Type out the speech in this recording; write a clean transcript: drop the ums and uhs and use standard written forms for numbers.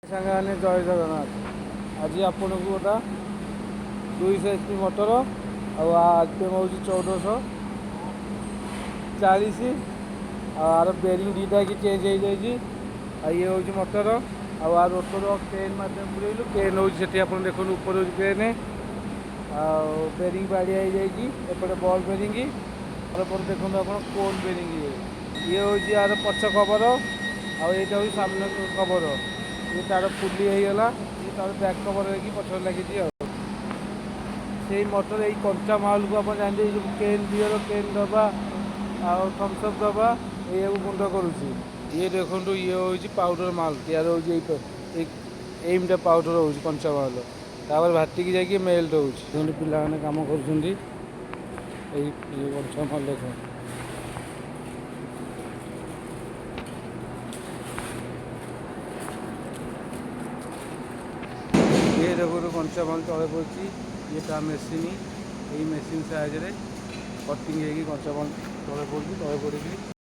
ସାଙ୍ଗମାନେ ଜୟ ଜଗନ୍ନାଥ। ଆଜି ଆପଣଙ୍କୁ ଗୋଟା 200 HP ମଟର ଆଉ RPM ହେଉଛି 1440। ଆଉ ଆର ବେରିଂ ଦୁଇଟା କି ଚେଞ୍ଜ ହେଇଯାଇଛି। ଆଉ ଇଏ ହେଉଛି ମଟର ଆଉ ଆର ରୋଟର କେନ୍ ମାଧ୍ୟମରେ ପୁରେଇଲୁ। କେନ୍ ହେଉଛି ସେଠି ଆପଣ ଦେଖନ୍ତୁ ଉପରେ ହେଉଛି କେନ୍ ଆଉ ବେରିଂ ବାଡ଼ିଆ ହେଇଯାଇଛି। ଏପଟେ ବଲ୍ ବେରିଂ ଏପଟେ ଦେଖନ୍ତୁ ଆପଣ କୋନ୍ ବେରିଂ। ଇଏ ହେଉଛି ଆର ପଛ କଭର ଆଉ ଏଇଟା ହେଉଛି ସାମ୍ନା କଭର। ଇଏ ତାର ପୁଲି ହେଇଗଲା। ଇଏ ତାର ବ୍ୟାକ୍ କଭର ହେଇକି ପଛରେ ଲାଗିଛି। ଆଉ ସେଇ ମଟର ଏଇ କଞ୍ଚା ମାଲକୁ ଆପଣ ଜାଣିଛନ୍ତି ଏଇ ଯେଉଁ କେନ୍ ବିୟର କେନ୍ ଡବା ଆଉ ଥମ୍ସଅପ୍ ଡବା ଏଇଆକୁ ଗୁଣ୍ଡ କରୁଛି। ଇଏ ଦେଖନ୍ତୁ ଇଏ ହେଉଛି ପାଉଡ଼ର ମାଲ ତିଆରି ହେଉଛି ଏଇମିଟା ପାଉଡ଼ର ହେଉଛି କଞ୍ଚା ମାଲ। ତାପରେ ଭାଟିକି ଯାଇକି ମେଲ୍ଟ ହେଉଛି। ଦେଖନ୍ତୁ ପିଲାମାନେ କାମ କରୁଛନ୍ତି ଏଇ କଞ୍ଚା ମାଲ ଦେଖନ୍ତୁ। ଇଏ ଦେଖନ୍ତୁ କଞ୍ଚାମାଲ ତଳେ ପଡ଼ିଛି। ଇଏ ତା ମେସିନ୍ ଏଇ ମେସିନ୍ ସାହାଯ୍ୟରେ କଟିଂ ହେଇକି କଞ୍ଚାମାଲ ତଳେ ପଡ଼ୁଛି। ତଳେ ପଡ଼ିକି